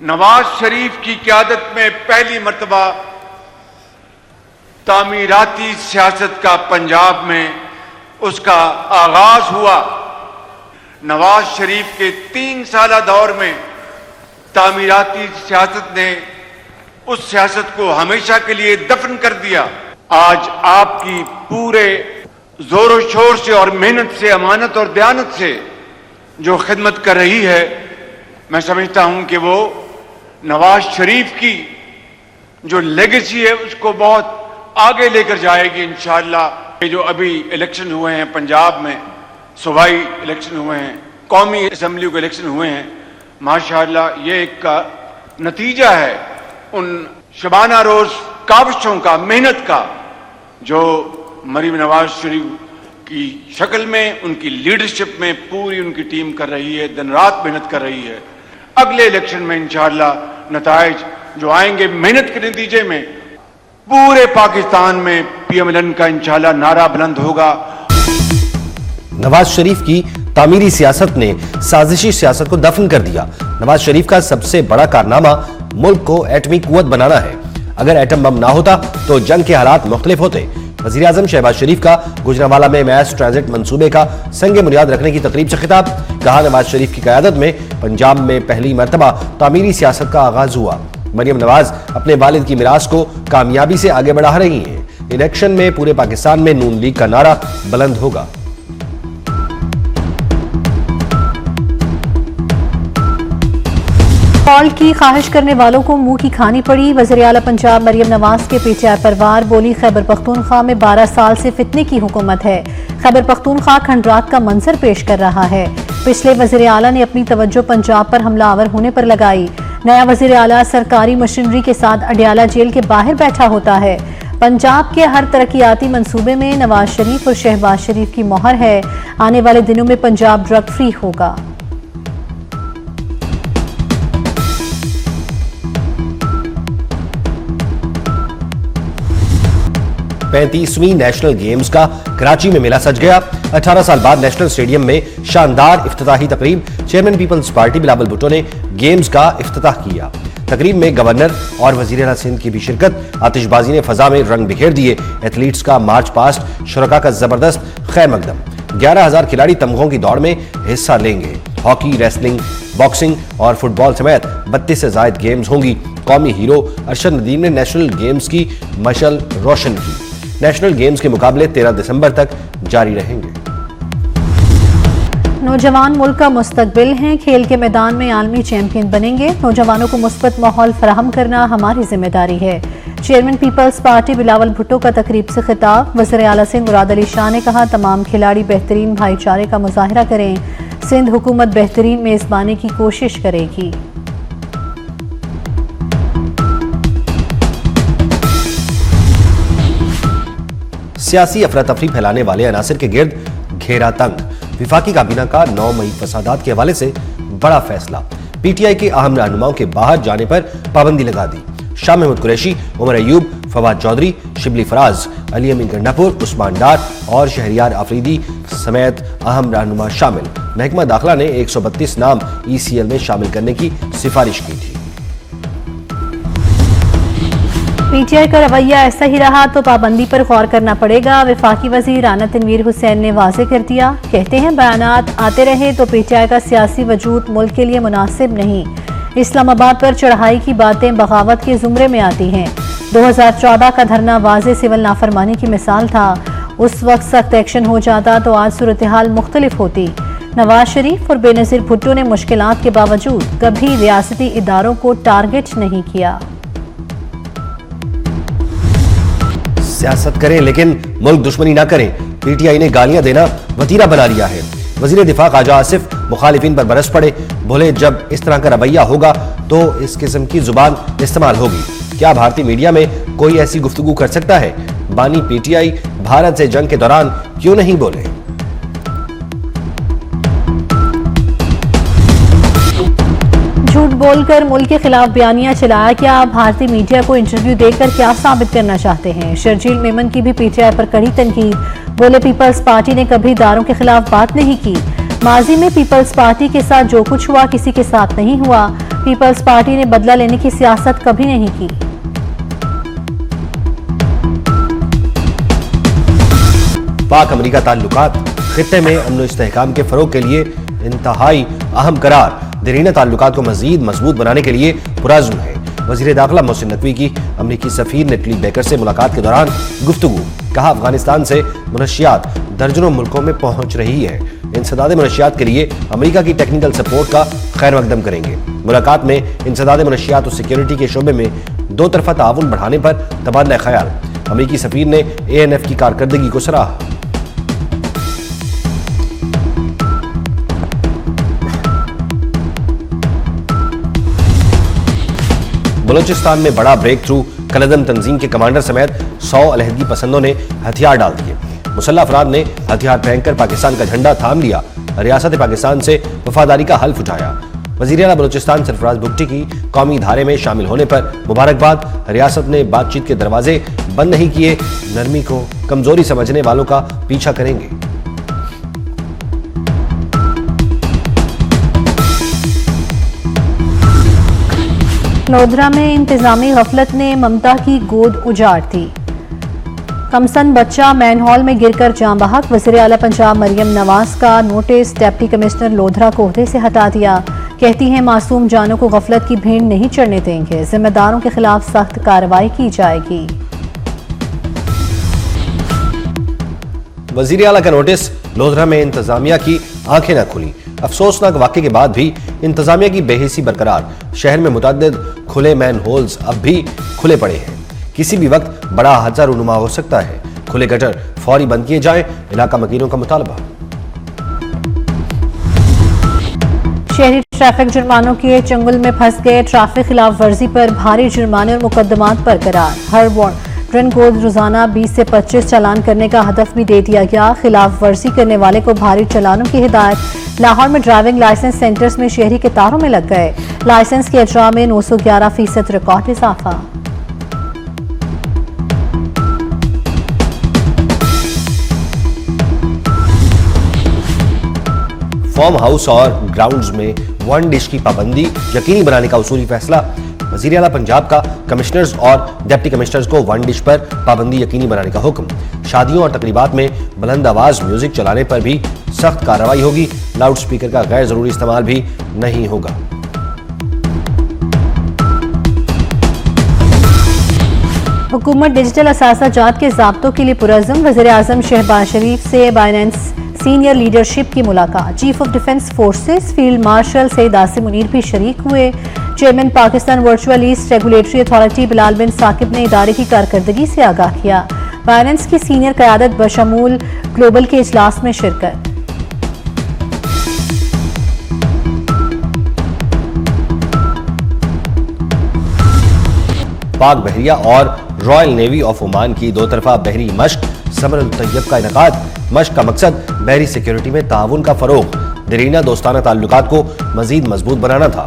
नवाज शरीफ की क़यादत में पहली मर्तबा तामीराती सियासत का पंजाब में उसका आगाज हुआ। नवाज शरीफ के 3 साला दौर में तामीराती सियासत ने उस सियासत को हमेशा के लिए दफन कर दिया। आज आपकी पूरे जोरों शोर से और मेहनत से, अमानत और दयानत से जो खिदमत कर रही है, मैं समझता हूं कि वो नवाज शरीफ की जो लेगेसी है उसको बहुत आगे लेकर जाएगी इंशाअल्लाह। ये जो अभी इलेक्शन हुए हैं पंजाब में, सूबाई इलेक्शन हुए हैं, कौमी असम्बली के इलेक्शन हुए हैं, माशाअल्लाह ये एक का नतीजा है उन शबाना रोज काविशों का, मेहनत का, जो मरीम नवाज शरीफ की शक्ल में, उनकी लीडरशिप में पूरी उनकी टीम कर रही है, दिन रात मेहनत कर रही है। अगले इलेक्शन में इंशाअल्लाह नताइज जो आएंगे मेहनत के नतीजे में, पूरे पाकिस्तान में पीएमएलएन का इंशाअल्लाह नारा बुलंद होगा। नवाज शरीफ की तामीरी सियासत ने साजिशी सियासत को दफन कर दिया। नवाज शरीफ का सबसे बड़ा कारनामा मुल्क को एटमी कुव्वत बनाना है। अगर एटम बम ना होता तो जंग के हालात मुख्तलिफ होते। वजीर आजम शहबाज शरीफ का गुजरांवाला में मैस ट्रांजिट मंसूबे का संग बुनियाद रखने की तकरीब से खिताब। कहा, नवाज शरीफ की क़यादत में पंजाब में पहली मर्तबा तामीरी सियासत का आगाज हुआ। मरियम नवाज अपने वालिद की मिरास को कामयाबी से आगे बढ़ा रही हैं। इलेक्शन में पूरे पाकिस्तान में नून लीग का नारा बुलंद होगा। फॉल्ट की ख्वाहिश करने वालों को मुंह की खानी पड़ी। वज़ीर आला पंजाब मरियम नवाज के पीटीआई पर वार। बोली, खैबर पख्तूनख्वा में 12 साल से फितने की हुकूमत है। खैबर पख्तूनख्वा खंडरात का मंजर पेश कर रहा है। पिछले वज़ीर आला ने अपनी तवज्जो पंजाब पर हमलावर होने पर लगाई। नया वज़ीर आला सरकारी मशीनरी के साथ अडियाला जेल के बाहर बैठा होता है। पंजाब के हर तरक्याती मंसूबे में नवाज शरीफ और शहबाज शरीफ की मोहर है। आने वाले दिनों में पंजाब ड्रग फ्री होगा। पैंतीसवीं नेशनल गेम्स का कराची में मेला सज गया। 18 साल बाद नेशनल स्टेडियम में शानदार इफ्तिताही तकरीब। Chairman Peoples Party Bilawal Bhutto ने गेम्स का इफ्तिताह किया। तकरीब में गवर्नर और वजीर आला सिंध की भी शिरकत। आतिशबाजी ने फजा में रंग बिखेर दिए। एथलीट्स का मार्च पास्ट, शुरका का जबरदस्त खैर मकदम। 11,000 खिलाड़ी तमगों की दौड़ में हिस्सा लेंगे। हॉकी, रेसलिंग, बॉक्सिंग और फुटबॉल समेत 32 से जायद गेम्स होंगी। कौमी हीरो अरशद नदीम ने नेशनल गेम्स की मशल रोशन की। नेशनल गेम्स के मुकाबले 13 दिसंबर तक जारी रहेंगे। नौजवान मुल्क का मुस्तकबिल हैं। खेल के मैदान में आलमी चैंपियन बनेंगे। नौजवानों को मुस्बत माहौल फराहम करना हमारी जिम्मेदारी है। Chairman Peoples Party Bilawal Bhutto का तकरीब से खिताब। वज़ीर आला सिंध मुराद अली शाह ने कहा, तमाम खिलाड़ी बेहतरीन भाईचारे का मुजाहरा करें। सिंध हुकूमत बेहतरीन मेजबानी की कोशिश करेगी। सियासी अफरा तफरी फैलाने वाले अनासिर के गिर्द घेरा तंग। विफाकी काबीना का 9 मई फसादात के हवाले से बड़ा फैसला। पीटीआई के अहम रहनुमाओं के बाहर जाने पर पाबंदी लगा दी। शाह महमूद कुरैशी, उमर अयूब, फवाद चौधरी, शिबली फराज, अली अमीन गंडापुर, उस्मान डार और शहरियार आफरीदी समेत अहम रहनुमा शामिल। महकमा दाखिला ने 132 नाम ECL में शामिल करने की सिफारिश की थी। पीटीआई का रवैया ऐसा ही रहा तो पाबंदी पर गौर करना पड़ेगा। वफाकी वजीर राना तनवीर हुसैन ने वाजे कर दिया। कहते हैं, बयानात आते रहे तो पीटीआई का सियासी वजूद मुल्क के लिए मुनासिब नहीं। इस्लामाबाद पर चढ़ाई की बातें बगावत के जुमरे में आती हैं। 2014 का धरना वाजे सिविल नाफरमानी की मिसाल था। उस वक्त सख्त एक्शन हो जाता तो आज सूरत हाल मुख्तलिफ होती। नवाज शरीफ और बेनजीर भुट्टो ने मुश्किलात के बावजूद कभी रियासती इदारों को टारगेट नहीं किया। सियासत करें लेकिन मुल्क दुश्मनी ना करें। पीटीआई ने गालियां देना वतीरा बना लिया है। वजीर दिफा ख्वाजा आसिफ मुखालिफिन पर बरस पड़े। बोले, जब इस तरह का रवैया होगा तो इस किस्म की जुबान इस्तेमाल होगी। क्या भारतीय मीडिया में कोई ऐसी गुफ्तगू कर सकता है? बानी पीटीआई भारत से जंग के दौरान क्यों नहीं बोले? झूठ बोलकर मुल्क के खिलाफ बयानियां चलाया। क्या भारतीय मीडिया को इंटरव्यू देकर क्या साबित करना चाहते हैं? शर्जील मेमन की भी पीटीआई पर कड़ी तनकीद। बोले, पीपल्स पार्टी ने कभी इदारों के खिलाफ बात नहीं की। माजी में पीपल्स पार्टी के साथ जो कुछ हुआ किसी के साथ नहीं हुआ। पीपल्स पार्टी ने बदला लेने की सियासत कभी नहीं की। पाक अमेरिका ताल्लुकात खित्ते में अमन इस्तेहकाम के फरोग के लिए इंतहाई अहम करार। देरीना ताल्लुकात को मजीद मजबूत बनाने के लिए पुरज़्म है। वज़ीर दाखिला मोहसिन नकवी की अमरीकी सफ़ीर नेटली बेकर से मुलाकात के दौरान गुफ्तगू। कहा, अफगानिस्तान से मनशियात दर्जनों मुल्कों में पहुंच रही है। इंसदाद मनशियात के लिए अमेरिका की टेक्निकल सपोर्ट का खैर मकदम करेंगे। मुलाकात में इंसदाद मनशियात और सिक्योरिटी के शोबे में दो तरफा ताउन बढ़ाने पर तबादला ख्याल। अमेरिकी सफ़ीर ने ANF की कारकर्दगी को सराहा। बलूचिस्तान में बड़ा ब्रेक थ्रू। कलदम तंजीम के कमांडर समेत 100 अलहदगी पसंदों ने हथियार डाल दिए। मुसल्लह अफराद ने हथियार फेंककर पाकिस्तान का झंडा थाम लिया। रियासत पाकिस्तान से वफादारी का हल्फ उठाया। वज़ीर आला बलूचिस्तान सरफराज भुट्टी की कौमी धारे में शामिल होने पर मुबारकबाद। रियासत ने बातचीत के दरवाजे बंद नहीं किए। नरमी को कमजोरी समझने वालों का पीछा करेंगे। लोधरा में इंतजामी गफलत ने ममता की गोद उजाड़ दी। कमसन बच्चा मैनहॉल में गिरकर जान बहक। वज़ीर आला पंजाब मरियम नवाज का नोटिस डिप्टी कमिश्नर लोधरा को ओहदे से हटा दिया। कहती हैं मासूम जानों को गफलत की भेंट नहीं चढ़ने देंगे। जिम्मेदारों के खिलाफ सख्त कार्रवाई की जाएगी। वज़ीर आला का नोटिस। लोधरा में इंतजामिया की आंखें न खुली। अफसोसनाक वाक़े के बाद भी इंतजामिया की बेहिसी बरकरार। शहर में मुतअद्दिद खुले मैन होल्स अब भी खुले पड़े हैं। किसी भी वक्त बड़ा हादसा रूनुमा हो सकता है। खुले गटर फौरी बंद किए जाएं। इलाका मकीनों का मुतालबा। शहरी ट्रैफिक जुर्मानों के चंगुल में फंस गए। ट्रैफिक खिलाफ वर्जी पर भारी जुर्माने और मुकदमात बरकरार। हर वारंट को रोजाना 20 से 25 चालान करने का हदफ भी दे दिया गया। खिलाफ वर्जी करने वाले को भारी चालानों की हिदायत। लाहौर में ड्राइविंग लाइसेंस सेंटर्स में शहरी के तारों में लग गए। लाइसेंस के इजरा में 911% रिकॉर्ड इजाफा। फार्म हाउस और ग्राउंड्स में वन डिश की पाबंदी यकीनी बनाने का उसूली फैसला। वज़ीर आला पंजाब का कमिश्नर्स और डिप्टी कमिश्नर्स को वन डिश पर पाबंदी यकीनी बनाने का हुक्म। शादियों और तकरीबात में बुलंद आवाज म्यूजिक चलाने पर भी सख्त कार्रवाई होगी। लाउड स्पीकर का गैर जरूरी इस्तेमाल भी नहीं होगा। हुकूमत डिजिटल असासाजात के ज़ाब्तों के लिए पुरज़्म। वज़ीर आज़म शहबाज शरीफ से बाइनेंस सीनियर लीडरशिप की मुलाकात। Chief of defence forces field marshal Syed Asim Munir भी शरीक हुए। Chairman Pakistan virtual asset regulatory authority Bilal bin Saqib ने इदारे की कारकर्दगी से आगाह किया। बाइनेंस की सीनियर क़यादत बशमूल ग्लोबल के इजलास में शिरकत। पाक बहरिया और रॉयल नेवी ऑफ ओमान की दो तरफा बहरी मश्क समर अल तैयब का इनेकाद। मश्क का मकसद बहरी सिक्योरिटी में ताउन का फरोग, देरीना दोस्ताना ताल्लुकात को मजीद मजबूत बनाना था।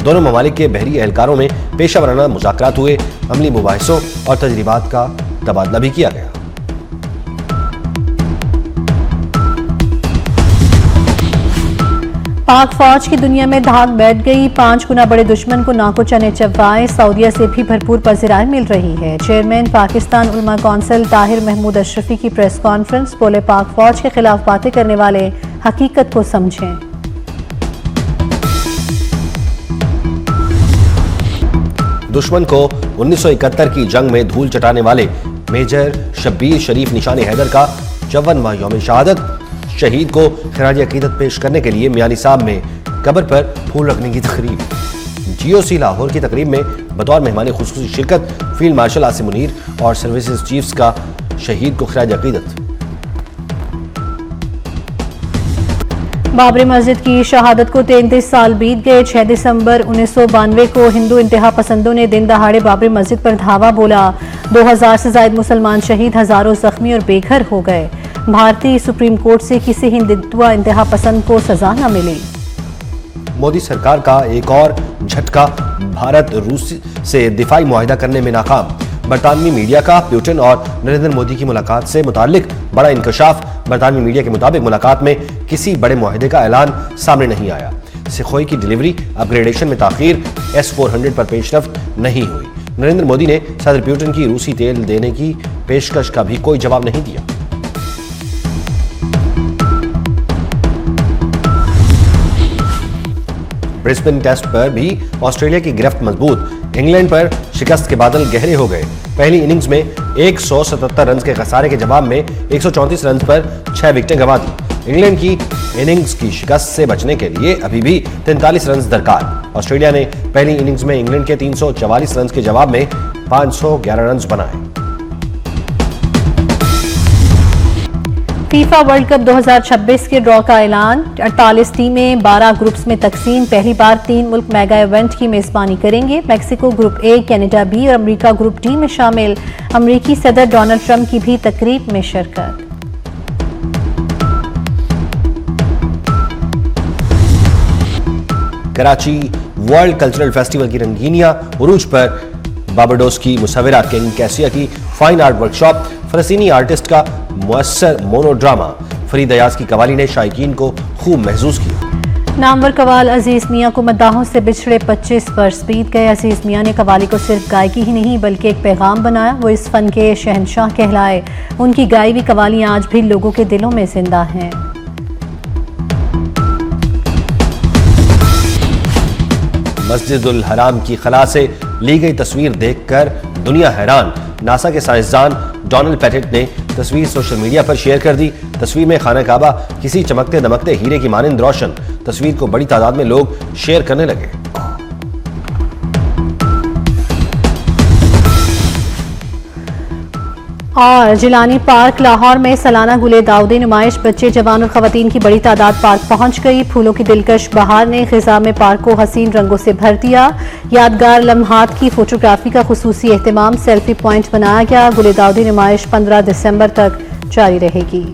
दोनों ममालिक के बहरी एहलकारों में पेशा वराना मुज़ाकरात हुए। अमली मुबाहिसों और तजरीबात का तबादला भी किया गया। पाक फौज की दुनिया में धाक बैठ गई। 5 गुना बड़े दुश्मन को नाको चने चबाए। सऊदीया से भी भरपूर पज़िराई मिल रही है। चेयरमैन पाकिस्तान उलमा कौंसिल ताहिर महमूद अशरफी की प्रेस कॉन्फ्रेंस। बोले, पाक फौज के खिलाफ बातें करने वाले हकीकत को समझें। दुश्मन को 1971 की जंग में धूल चटाने वाले मेजर शब्बीर शरीफ निशान हैदर का 54वां यौम शहादत। शहीद को खिराज अकीदत पेश करने के लिए मियानी साहब में कब्र पर फूल रखने की तकरीब। GOC लाहौर की तकरीब में बतौर मेहमान खुसूसी शिरकत। फील्ड मार्शल आसिम मुनीर और सर्विसेज चीफ्स का शहीद को खिराज अकीदत। बाबरी मस्जिद की शहादत को 33 साल बीत गए। 6 दिसंबर 1992 को हिंदू इंतहा पसंदों ने दिन दहाड़े बाबरी मस्जिद पर धावा बोला। 2000 से ज्यादा मुसलमान शहीद, हजारों जख्मी और बेघर हो गए। भारतीय सुप्रीम कोर्ट से किसी हिंदुत्व इंतहा पसंद को सजा न मिली। मोदी सरकार का एक और झटका। भारत रूस से दिफाई मुआहिदा करने में नाकाम। बरतानवी मीडिया का पुतिन और नरेंद्र मोदी की मुलाकात से मुताल्लिक बड़ा इंकशाफ। बरतानवी मीडिया के मुताबिक मुलाकात में किसी बड़े मुआहदे का ऐलान सामने नहीं आया। सुखोई की डिलीवरी अपग्रेडेशन में ताखीर, S-400 पर पेशरफ्त नहीं हुई। नरेंद्र मोदी ने सदर पुतिन की रूसी तेल देने की पेशकश का भी कोई जवाब नहीं दिया। ब्रिस्बेन टेस्ट पर भी ऑस्ट्रेलिया की गिरफ्त मजबूत, इंग्लैंड पर शिकस्त के बादल गहरे हो गए। पहली इनिंग्स में 177 रन के खसारे के जवाब में 134 रन पर 6 विकेटें गंवा दी। इंग्लैंड की इनिंग्स की शिकस्त से बचने के लिए अभी भी 43 रन दरकार। ऑस्ट्रेलिया ने पहली इनिंग्स में इंग्लैंड के 344 रन के जवाब में 511 रन बनाए। फीफा वर्ल्ड कप 2026 के ड्रॉ का ऐलान, 48 टीमें 12 ग्रुप्स में तकसीम। पहली बार 3 मुल्क मेगा इवेंट की मेजबानी करेंगे। Mexico group A, Canada B और अमेरिका ग्रुप डी में शामिल। अमेरिकी सदर डोनाल्ड ट्रंप की भी तकरीब में शिरकत। कराची वर्ल्ड कल्चरल फेस्टिवल की रंगीनियां, उरूज पर बारबाडोस की मुसव्विरा किंग कैसिया की फाइन आर्ट वर्कशॉप, फलस्तीनी आर्टिस्ट का मुअस्सर मोनोड्रामा। फरीद अयाज की कवाली ने शायकीन को खूब महसूस किया। नामवर कवाल अजीज मियां को मद्दाहों से बिछड़े 25 वर्ष बीत गए। अजीज मियां ने कवाली को सिर्फ गायकी ही नहीं बल्कि एक पैगाम बनाया। वो इस फन के शहंशाह कहलाए। उनकी गाई हुई कवालियां आज भी लोगों के दिलों में जिंदा हैं। मस्जिदुल हराम की खला से ली गई तस्वीर देखकर दुनिया हैरान। नासा के साइंसदान डोनाल्ड पेटिट ने तस्वीर सोशल मीडिया पर शेयर कर दी। तस्वीर में खाना काबा किसी चमकते दमकते हीरे की मानिंद रोशन। तस्वीर को बड़ी तादाद में लोग शेयर करने लगे। और जिलानी पार्क लाहौर में सालाना गुले दाऊदी नुमाइश, बच्चे, जवान और खवातीन की बड़ी तादाद पार्क पहुंच गई। फूलों की दिलकश बहार ने खिजा में पार्क को हसीन रंगों से भर दिया। यादगार लम्हात की फोटोग्राफी का खुसूसी एहतमाम, सेल्फी पॉइंट बनाया गया। गुले दाऊदी नुमाइश 15 दिसंबर तक जारी रहेगी।